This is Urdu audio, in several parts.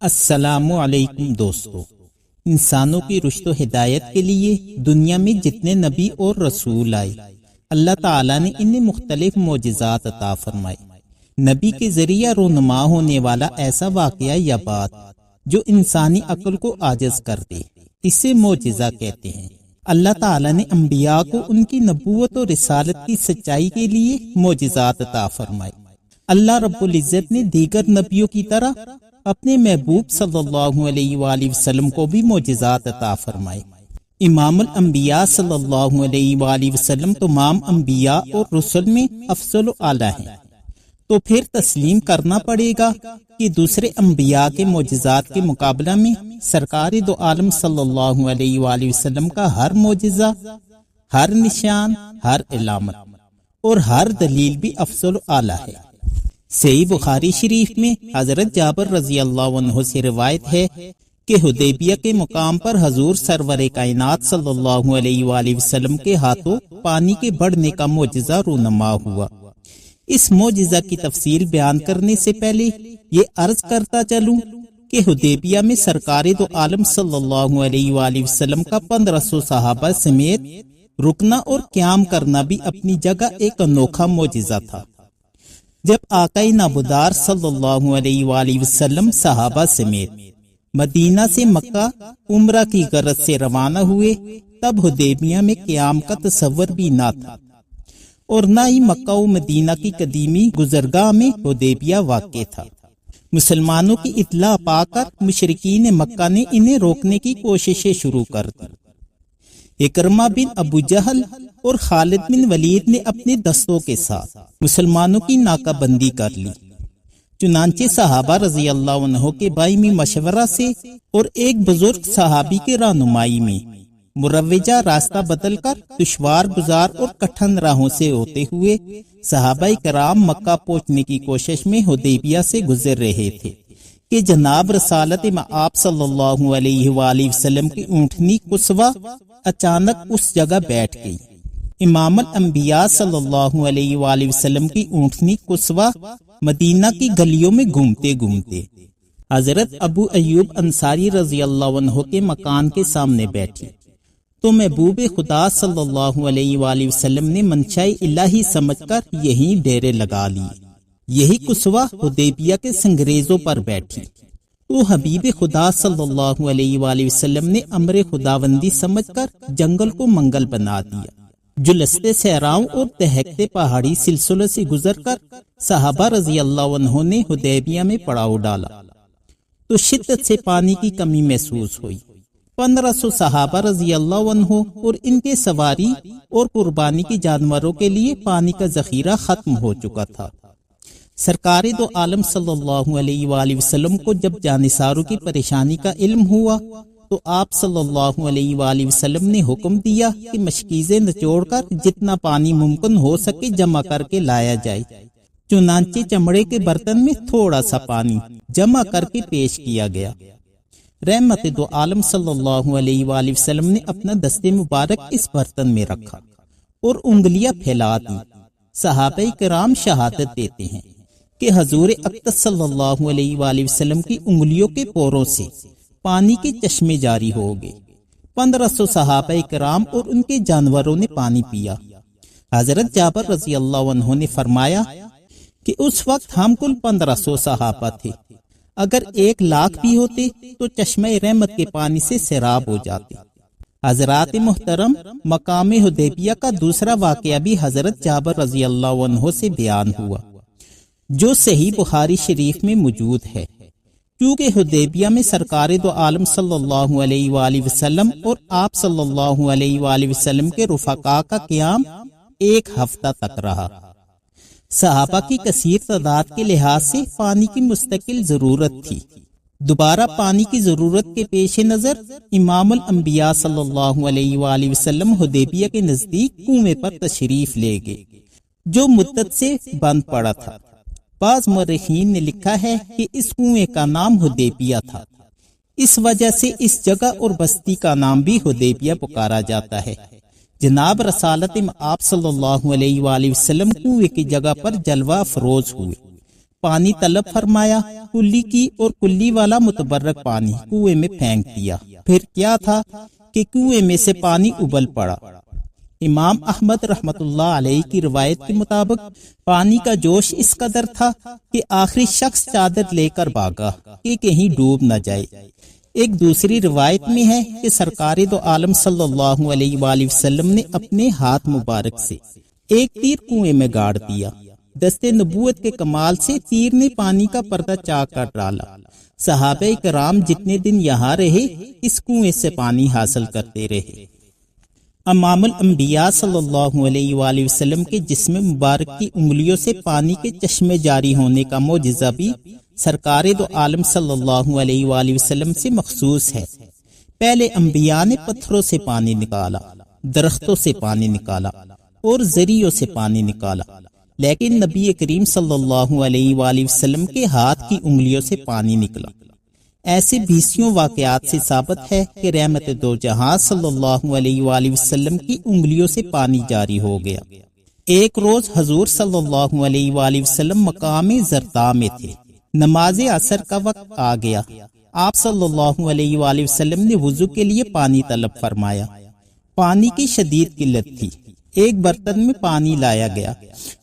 السلام علیکم دوستو، انسانوں کی رشد و ہدایت کے لیے دنیا میں جتنے نبی اور رسول آئے، اللہ تعالیٰ نے انہیں مختلف معجزات عطا فرمائے۔ نبی کے ذریعہ رونما ہونے والا ایسا واقعہ یا بات جو انسانی عقل کو عاجز کر دے، اسے معجزہ کہتے ہیں۔ اللہ تعالیٰ نے انبیاء کو ان کی نبوت اور رسالت کی سچائی کے لیے معجزات عطا فرمائے۔ اللہ رب العزت نے دیگر نبیوں کی طرح اپنے محبوب صلی اللہ علیہ وآلہ وسلم کو بھی معجزات عطا فرمائے۔ امام الانبیاء صلی اللہ علیہ وآلہ وسلم تمام انبیاء اور رسل میں افضل و اعلیٰ ہیں، تو پھر تسلیم کرنا پڑے گا کہ دوسرے انبیاء کے معجزات کے مقابلہ میں سرکار دو عالم صلی اللہ علیہ وآلہ وسلم کا ہر معجزہ، ہر نشان، ہر علامت اور ہر دلیل بھی افضل و اعلیٰ ہے۔ صحیح بخاری شریف میں حضرت جابر رضی اللہ عنہ سے روایت ہے کہ حدیبیہ کے مقام پر حضور سرور کائنات صلی اللہ علیہ وآلہ وسلم کے ہاتھوں پانی کے بڑھنے کا معجزہ رونما ہوا۔ اس معجزہ کی تفصیل بیان کرنے سے پہلے یہ عرض کرتا چلوں کہ حدیبیہ میں سرکار دو عالم صلی اللہ علیہ وآلہ وسلم کا 1500 صحابہ سمیت رکنا اور قیام کرنا بھی اپنی جگہ ایک انوکھا معجزہ تھا۔ جب آقا نابودار صلی اللہ علیہ وآلہ وسلم صحابہ سمیت مدینہ سے مکہ عمرہ کی غرض سے روانہ ہوئے، تب حدیبیہ میں قیام کا تصور بھی نہ تھا، اور نہ ہی مکہ و مدینہ کی قدیمی گزرگاہ میں حدیبیہ واقع تھا۔ مسلمانوں کی اطلاع پا کر مشرکین مکہ نے انہیں روکنے کی کوششیں شروع کر دی۔ اکرمہ بن ابو جہل اور خالد بن ولید نے اپنے دستوں کے ساتھ مسلمانوں کی ناکہ بندی کر لی۔ چنانچہ صحابہ رضی اللہ عنہ کے باہمی مشورہ سے اور ایک بزرگ صحابی کے رہنمائی میں مروجہ راستہ بدل کر دشوار گزار اور کٹھن راہوں سے ہوتے ہوئے صحابہ کرام مکہ پہنچنے کی کوشش میں حدیبیہ سے گزر رہے تھے کہ جناب رسالت مآب صلی اللہ علیہ وآلہ وسلم کی اونٹنی قصوہ اچانک اس جگہ بیٹھ گئی۔ امام الانبیاء صلی اللہ علیہ وآلہ وسلم کی اونٹنی قصوہ مدینہ کی گلیوں میں گھومتے گھومتے حضرت ابو ایوب انصاری رضی اللہ عنہ کے مکان کے سامنے بیٹھی، تو محبوب خدا صلی اللہ علیہ وآلہ وسلم نے منشاء الہی سمجھ کر یہی ڈیرے لگا لی۔ یہی قصوہ حدیبیہ کے سنگریزوں پر بیٹھی، تو حبیب خدا صلی اللہ علیہ وآلہ وسلم نے امر خداوندی سمجھ کر جنگل کو منگل بنا دیا۔ جلستے صحراؤں اور دہکتے پہاڑی سلسلے سے گزر کر صحابہ رضی اللہ عنہ نے حدیبیہ میں پڑاؤ ڈالا، تو شدت سے پانی کی کمی محسوس ہوئی۔ 1500 صحابہ رضی اللہ عنہ اور ان کے سواری اور قربانی کے جانوروں کے لیے پانی کا ذخیرہ ختم ہو چکا تھا۔ سرکار دو عالم صلی اللہ علیہ وآلہ وسلم کو جب جانثاروں کی پریشانی کا علم ہوا، تو آپ صلی اللہ علیہ وآلہ وسلم نے حکم دیا کہ مشکیزیں نچوڑ کر جتنا پانی ممکن ہو سکے جمع کر کے لایا جائے۔ چنانچہ چمڑے کے برتن میں تھوڑا سا پانی جمع کر کے پیش کیا گیا۔ رحمت دو عالم صلی اللہ علیہ وآلہ وسلم نے اپنا دست مبارک اس برتن میں رکھا اور انگلیاں پھیلا دی۔ صحابہ کرام شہادت دیتے ہیں کہ حضور اقدس صلی اللہ علیہ وآلہ وسلم کی انگلیوں کے پوروں سے پانی کے چشمے جاری ہو گئے۔ 1500 صحابہ کرام اور ان کے جانوروں نے پانی پیا۔ حضرت جابر رضی اللہ عنہ نے فرمایا کہ اس وقت ہم کل 1500 صحابہ تھے، اگر 1,00,000 بھی ہوتے تو چشمہ رحمت کے پانی سے سیراب ہو جاتے۔ حضرات محترم، مقام حدیبیہ کا دوسرا واقعہ بھی حضرت جابر رضی اللہ عنہ سے بیان ہوا، جو صحیح بخاری شریف میں موجود ہے۔ کیونکہ حدیبیہ میں سرکار دو عالم صلی اللہ علیہ وآلہ وسلم اور آپ صلی اللہ علیہ وآلہ وسلم کے رفقاء کا قیام 1 ہفتہ تک رہا۔ صحابہ کی کثیر تعداد کے لحاظ سے پانی کی مستقل ضرورت تھی۔ دوبارہ پانی کی ضرورت کے پیش نظر امام الانبیاء صلی اللہ علیہ وآلہ وسلم حدیبیہ کے نزدیک کنویں پر تشریف لے گئے، جو مدت سے بند پڑا تھا۔ بعض مورخین نے لکھا ہے کہ اس کنویں کا نام حدیبیہ تھا، اس وجہ سے اس جگہ اور بستی کا نام بھی حدیبیہ پکارا جاتا ہے۔ جناب رسالت آپ صلی اللہ علیہ وآلہ وسلم کنویں کی جگہ پر جلوہ افروز ہوئے، پانی طلب فرمایا، کلی کی اور کلی والا متبرک پانی کنویں میں پھینک دیا۔ پھر کیا تھا کہ کنویں میں سے پانی ابل پڑا۔ امام احمد رحمت اللہ علیہ کی روایت کے مطابق پانی کا جوش اس قدر تھا کہ آخری شخص چادر لے کر بھاگا کہ کہیں ڈوب نہ جائے۔ ایک دوسری روایت میں ہے کہ سرکار دو عالم صلی اللہ علیہ وآلہ وسلم نے اپنے ہاتھ مبارک سے ایک تیر کنویں میں گاڑ دیا۔ دست نبوت کے کمال سے تیر نے پانی کا پردہ چاک کر ڈالا۔ صحابہ کرام جتنے دن یہاں رہے اس کنویں سے پانی حاصل کرتے رہے۔ امام الانبیاء صلی اللہ علیہ وآلہ وسلم کے جسم مبارک کی انگلیوں سے پانی کے چشمے جاری ہونے کا معجزہ بھی سرکار دو عالم صلی اللہ علیہ وآلہ وسلم سے مخصوص ہے۔ پہلے انبیاء نے پتھروں سے پانی نکالا، درختوں سے پانی نکالا اور ذریعوں سے پانی نکالا، لیکن نبی کریم صلی اللہ علیہ وآلہ وسلم کے ہاتھ کی انگلیوں سے پانی نکلا۔ ایسے بیسیوں واقعات سے ثابت ہے کہ رحمت دو جہاں صلی اللہ علیہ وآلہ وسلم کی انگلیوں سے پانی جاری ہو گیا۔ ایک روز حضور صلی اللہ علیہ وآلہ وسلم مقام زرتاء میں تھے، نماز عصر کا وقت آ گیا۔ آپ صلی اللہ علیہ وآلہ وسلم نے وضو کے لیے پانی طلب فرمایا۔ پانی کی شدید قلت تھی، ایک برتن میں پانی لایا گیا۔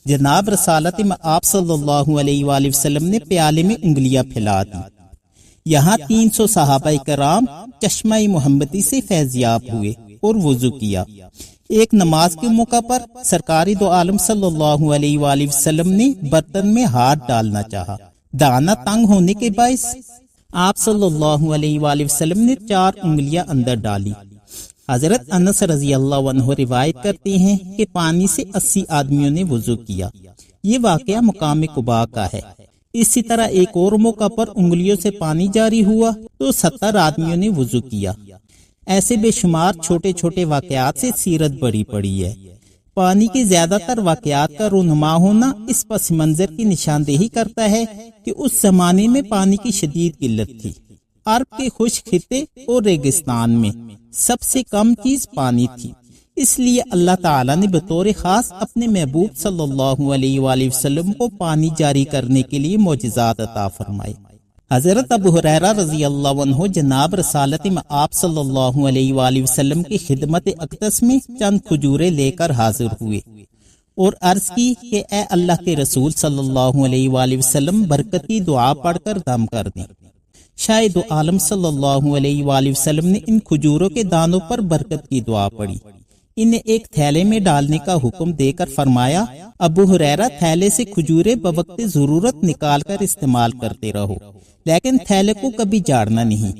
جناب رسالت آپ صلی اللہ علیہ وآلہ وسلم نے پیالے میں انگلیاں پھیلا دی۔ یہاں 300 صحابہ کرام چشمہ محمدی سے فیضیاب ہوئے اور وضو کیا۔ ایک نماز کے موقع پر سرکار دو عالم صلی اللہ علیہ وآلہ وسلم نے برتن میں ہاتھ ڈالنا چاہا، دانا تنگ ہونے کے باعث آپ صلی اللہ علیہ وآلہ وسلم نے 4 انگلیاں اندر ڈالی۔ حضرت انس رضی اللہ عنہ روایت کرتے ہیں کہ پانی سے 80 آدمیوں نے وضو کیا۔ یہ واقعہ مقام قباء کا ہے۔ اسی طرح ایک اور موقع پر انگلیوں سے پانی جاری ہوا تو 70 آدمیوں نے وضو کیا۔ ایسے بے شمار چھوٹے چھوٹے واقعات سے سیرت بڑی پڑی ہے۔ پانی کے زیادہ تر واقعات کا رونما ہونا اس پس منظر کی نشاندہی کرتا ہے کہ اس زمانے میں پانی کی شدید قلت تھی۔ عرب کے خشک خطے اور ریگستان میں سب سے کم چیز پانی تھی، اس لیے اللہ تعالیٰ نے بطور خاص اپنے محبوب صلی اللہ علیہ وآلہ وسلم کو پانی جاری کرنے کے لیے معجزات عطا فرمائے۔ حضرت ابو ہریرہ رضی اللہ عنہ جناب رسالت آپ صلی اللہ علیہ وآلہ وسلم کی خدمت اقدس میں چند کھجوریں لے کر حاضر ہوئے اور عرض کی کہ اے اللہ کے رسول صلی اللہ علیہ وآلہ وسلم برکتی دعا پڑھ کر دم کر دیں۔ شاید دو عالم صلی اللہ علیہ وآلہ وسلم نے ان کھجوروں کے دانوں پر برکت کی دعا پڑھی، انہیں ایک تھیلے میں ڈالنے کا حکم دے کر فرمایا، ابو ہریرہ تھیلے سے کھجوریں بوقت ضرورت نکال کر استعمال کرتے رہو، لیکن تھیلے کو کبھی جاڑنا نہیں۔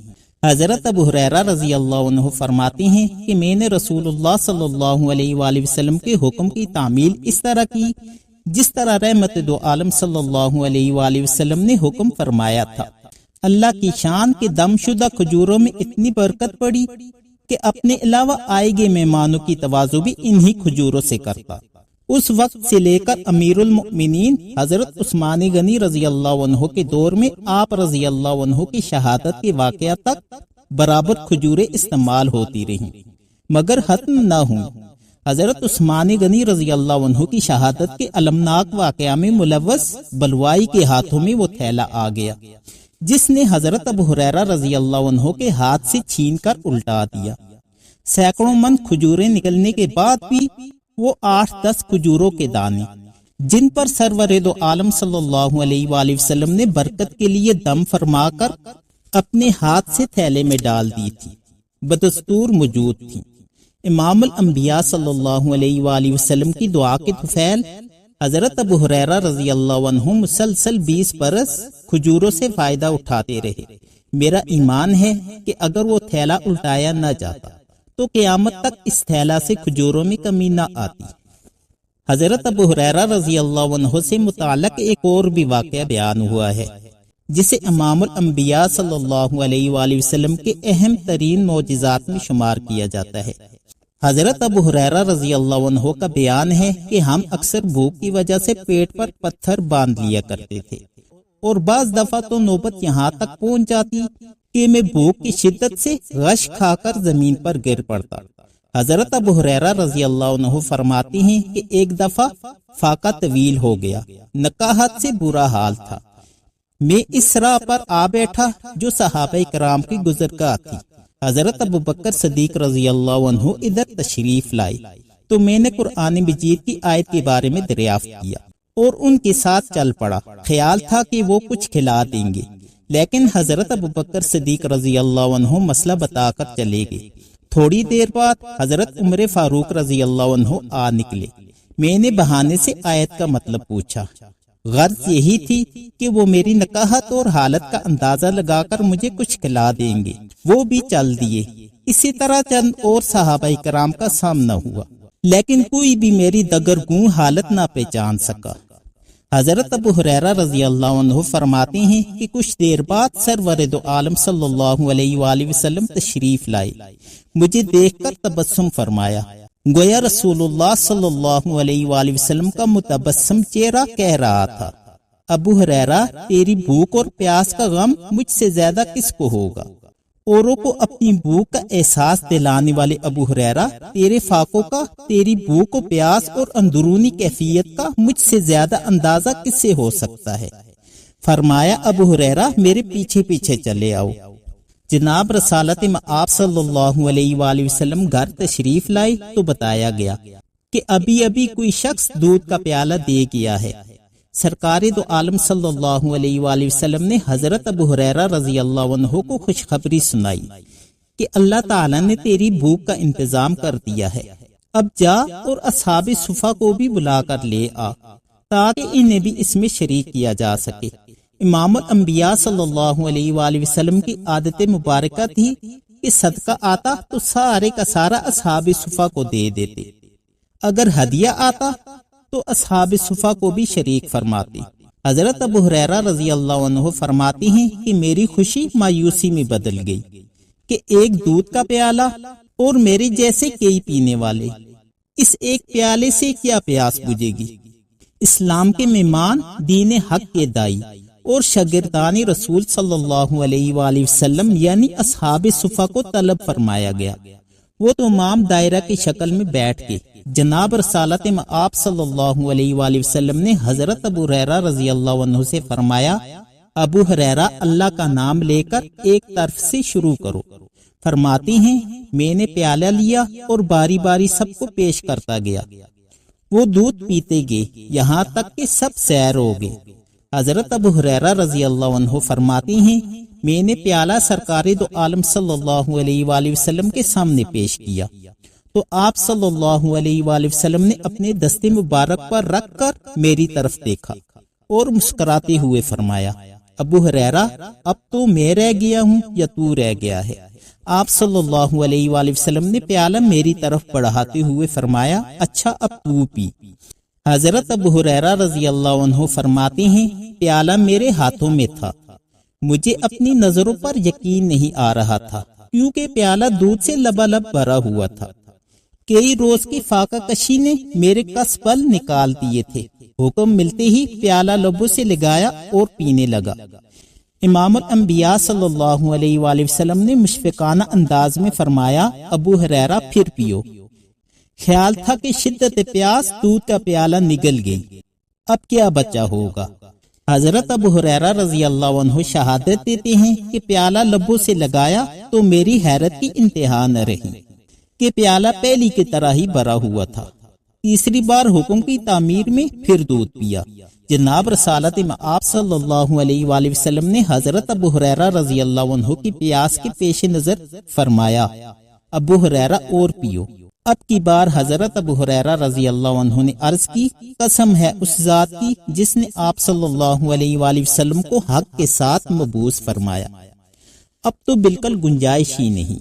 حضرت ابو ہریرہ رضی اللہ عنہ فرماتے ہیں کہ میں نے رسول اللہ صلی اللہ علیہ وآلہ وسلم کے حکم کی تعمیل اس طرح کی جس طرح رحمت دو عالم صلی اللہ علیہ وآلہ وسلم نے حکم فرمایا تھا۔ اللہ کی شان کے دم شدہ کھجوروں میں اتنی برکت پڑی کہ اپنے علاوہ آئے گئے مہمانوں کی تواضع بھی انہی کھجوروں سے کرتا۔ اس وقت سے لے کر امیر المؤمنین حضرت عثمان غنی رضی اللہ عنہ کے دور میں آپ رضی اللہ عنہ کی شہادت کے واقعہ تک برابر کھجوریں استعمال ہوتی رہیں مگر ختم نہ ہوں۔ حضرت عثمان غنی رضی اللہ عنہ کی شہادت کے المناک واقعہ میں ملوث بلوائی کے ہاتھوں میں وہ تھیلا آ گیا جس نے حضرت ابو ہریرہ رضی اللہ عنہ کے ہاتھ سے چھین کر الٹا دیا۔ سینکڑوں من کھجوریں نکلنے کے بعد بھی وہ 8-10 کھجوروں کے دانے جن پر سرور دو عالم صلی اللہ علیہ وآلہ وسلم نے برکت کے لیے دم فرما کر اپنے ہاتھ سے تھیلے میں ڈال دی تھی بدستور موجود تھی۔ امام الانبیاء صلی اللہ علیہ وآلہ وسلم کی دعا کے طفیل حضرت ابو ہریرہ رضی اللہ عنہ مسلسل 20 برس کھجوروں سے فائدہ اٹھاتے رہے۔ میرا ایمان ہے کہ اگر وہ تھیلا الٹایا نہ جاتا تو قیامت تک اس تھیلا سے کھجوروں میں کمی نہ آتی۔ حضرت ابو ہریرہ رضی اللہ عنہ سے متعلق ایک اور بھی واقعہ بیان ہوا ہے جسے امام الانبیاء صلی اللہ علیہ وآلہ وسلم کے اہم ترین معجزات میں شمار کیا جاتا ہے۔ حضرت ابو ہریرہ رضی اللہ عنہ کا بیان ہے کہ ہم اکثر بھوک کی وجہ سے پیٹ پر پتھر باندھ لیا کرتے تھے اور بعض دفعہ تو نوبت یہاں تک پہنچ جاتی کہ میں بھوک کی شدت سے غش کھا کر زمین پر گر پڑتا۔ حضرت ابو ہریرہ رضی اللہ عنہ فرماتے ہیں کہ ایک دفعہ فاقہ طویل ہو گیا، نقاہت سے برا حال تھا۔ میں اس راہ پر آ بیٹھا جو صحابہ کرام کی گزرگاہ تھی۔ حضرت ابو بکر صدیق رضی اللہ عنہ ادھر تشریف لائے تو میں نے قرآن مجید کی آیت کے بارے میں دریافت کیا اور ان کے ساتھ چل پڑا۔ خیال تھا کہ وہ کچھ کھلا دیں گے، لیکن حضرت ابو بکر صدیق رضی اللہ عنہ مسئلہ بتا کر چلے گئے۔ تھوڑی دیر بعد حضرت عمر فاروق رضی اللہ عنہ آ نکلے۔ میں نے بہانے سے آیت کا مطلب پوچھا۔ غرض یہی تھی کہ وہ میری نقاہت اور حالت کا اندازہ لگا کر مجھے کچھ کھلا دیں گے۔ وہ بھی چل دیے۔ اسی طرح چند اور صحابہ کرام کا سامنا ہوا، لیکن کوئی بھی میری دگرگوں حالت نہ پہچان سکا۔ حضرت ابو ہریرہ رضی اللہ عنہ فرماتے ہیں کہ کچھ دیر بعد سرور دو عالم صلی اللہ علیہ وآلہ وسلم تشریف لائے۔ مجھے دیکھ کر تبسم فرمایا، گویا رسول اللہ صلی اللہ علیہ وآلہ وسلم کا متبسم چہرہ کہہ رہا تھا، ابو ہریرہ تیری بھوک اور پیاس کا غم مجھ سے زیادہ کس کو ہوگا؟ اوروں کو اپنی بھوک کا احساس دلانے والے ابو ہریرہ، تیرے فاقوں کا تیری بھوک و پیاس اور اندرونی کیفیت کا مجھ سے زیادہ اندازہ کس سے ہو سکتا ہے؟ فرمایا، ابو ہریرہ میرے پیچھے پیچھے چلے آؤ۔ جناب رسالت آپ صلی اللہ علیہ وآلہ وسلم گھر تشریف لائے تو بتایا گیا کہ ابھی ابھی کوئی شخص دودھ کا پیالہ دے گیا ہے۔ سرکار دو عالم صلی اللہ علیہ وآلہ وسلم نے حضرت ابو ہریرہ رضی اللہ عنہ کو خوشخبری سنائی کہ اللہ تعالیٰ نے تیری بھوک کا انتظام کر دیا ہے، اب جا اور اصحاب صفا کو بھی بلا کر لے آ تاکہ انہیں بھی اس میں شریک کیا جا سکے۔ امام الانبیاء صلی اللہ علیہ وآلہ وسلم کی عادت مبارکہ تھی کہ صدقہ آتا تو سارے کا سارا اصحاب صفا کو دے دیتے، اگر ہدیہ آتا تو اصحاب صفا کو بھی شریک فرماتے۔ حضرت ابو ہریرہ رضی اللہ عنہ فرماتے ہیں کہ میری خوشی مایوسی میں بدل گئی کہ ایک دودھ کا پیالہ اور میرے جیسے کئی پینے والے، اس ایک پیالے سے کیا پیاس بجھے گی؟ اسلام کے مہمان، دین حق کے دائی اور شاگردان رسول صلی اللہ علیہ وآلہ وسلم یعنی اصحاب صفا کو طلب فرمایا گیا۔ وہ تمام دائرہ کی شکل میں بیٹھ کے جناب رسالت آپ صلی اللہ علیہ وآلہ وسلم نے حضرت ابو ہریرہ رضی اللہ عنہ سے فرمایا، ابو ہریرہ اللہ کا نام لے کر ایک طرف سے شروع کرو۔ فرماتے ہیں میں نے پیالہ لیا اور باری باری سب کو پیش کرتا گیا۔ وہ دودھ پیتے گئے یہاں تک کہ سب سیر ہو گئے۔ حضرت ابو ہریرہ رضی اللہ عنہ فرماتے ہیں میں نے پیالہ سرکار دو عالم صلی اللہ علیہ وآلہ وسلم کے سامنے پیش کیا تو آپ صلی اللہ علیہ وآلہ وسلم نے اپنے دست مبارک پر رکھ کر میری طرف دیکھا اور مسکراتے ہوئے فرمایا، ابو ہریرہ اب تو میں رہ گیا ہوں یا تو رہ گیا ہے؟ آپ صلی اللہ علیہ وآلہ وسلم نے پیالہ میری طرف بڑھاتے ہوئے فرمایا، اچھا اب تو پی۔ حضرت ابو ہریرہ رضی اللہ عنہ فرماتے ہیں پیالہ میرے ہاتھوں میں تھا، مجھے اپنی نظروں پر یقین نہیں آ رہا تھا کیونکہ پیالہ دودھ سے لبالب بھرا ہوا تھا۔ کئی روز کی فاقہ کشی نے میرے کس پل نکال دیے تھے۔ حکم ملتے ہی پیالہ لبوں سے لگایا اور پینے لگا۔ امام الانبیاء صلی اللہ علیہ وآلہ وسلم نے مشفقانہ انداز میں فرمایا، ابو ہریرہ پھر پیو۔ خیال تھا کہ شدت پیاس دودھ کا پیالہ نگل گئی، اب کیا بچا ہوگا؟ حضرت ابو ہریرہ رضی اللہ عنہ شہادت دیتے ہیں کہ پیالہ لبوں سے لگایا تو میری حیرت کی انتہا نہ رہی کہ پیالہ پہلی کی طرح ہی بھرا ہوا تھا۔ تیسری بار حکم کی تعمیر میں پھر دودھ پیا۔ جناب رسالت آپ صلی اللہ علیہ وآلہ وسلم نے حضرت ابو ہریرہ رضی اللہ عنہ کی پیاس کے پیش نظر فرمایا، ابو ہریرہ اور پیو۔ اب کی بار حضرت ابو ہریرہ رضی اللہ عنہ نے عرض کی، قسم ہے اس ذات کی جس نے آپ صلی اللہ علیہ وآلہ وسلم کو حق کے ساتھ مبعوث فرمایا، اب تو بالکل گنجائش ہی نہیں۔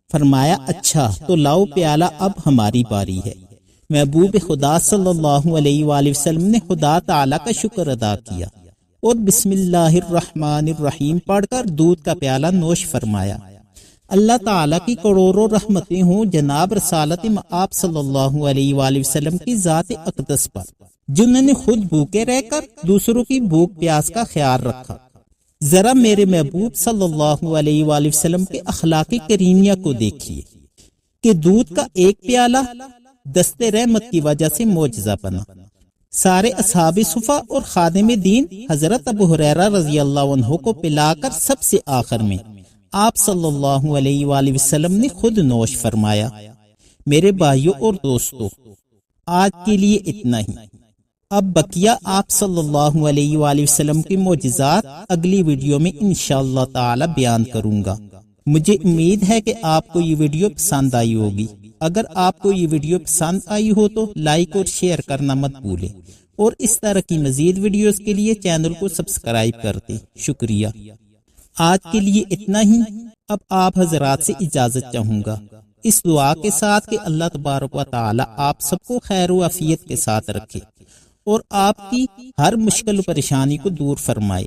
فرمایا، اچھا تو لاؤ پیالہ، اب ہماری باری ہے۔ محبوب خدا صلی اللہ علیہ وآلہ وسلم نے خدا تعالیٰ کا شکر ادا کیا اور بسم اللہ الرحمن الرحیم پڑھ کر دودھ کا پیالہ نوش فرمایا۔ اللہ تعالیٰ کی کروڑوں رحمتیں ہوں جناب رسالت آپ صلی اللہ علیہ وآلہ وسلم کی ذات اقدس پر، جنہوں نے خود بھوکے رہ کر دوسروں کی بھوک پیاس کا خیال رکھا۔ ذرا میرے محبوب صلی اللہ علیہ وآلہ وسلم کے اخلاق کریمیہ کو دیکھیے۔ کہ دودھ کا ایک پیالہ دست رحمت کی وجہ سے معجزہ بنا۔ سارے اصحاب صفا اور خادم دین حضرت ابو ہریرہ رضی اللہ عنہ کو پلا کر سب سے آخر میں آپ صلی اللہ علیہ وآلہ وسلم نے خود نوش فرمایا۔ میرے بھائیوں اور دوستو، آج کے لیے اتنا ہی۔ اب بقیہ آپ صلی اللہ علیہ وآلہ وسلم کی معجزات اگلی ویڈیو میں انشاءاللہ تعالی بیان کروں گا۔ مجھے امید ہے کہ آپ کو یہ ویڈیو پسند آئی ہوگی۔ اگر آپ کو یہ ویڈیو پسند آئی ہو تو لائک اور شیئر کرنا مت بھولیں، اور اس طرح کی مزید ویڈیوز کے لیے چینل کو سبسکرائب کر دیں۔ شکریہ۔ آج کے لیے اتنا ہی۔ اب آپ حضرات سے اجازت چاہوں گا، اس دعا کے ساتھ کہ اللہ تبارک و تعالی آپ سب کو خیر و عافیت کے ساتھ رکھے اور آپ کی ہر مشکل و پریشانی کو دور فرمائے۔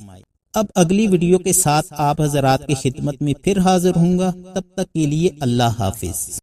اب اگلی ویڈیو کے ساتھ آپ حضرات کی خدمت میں پھر حاضر ہوں گا۔ تب تک کے لیے اللہ حافظ۔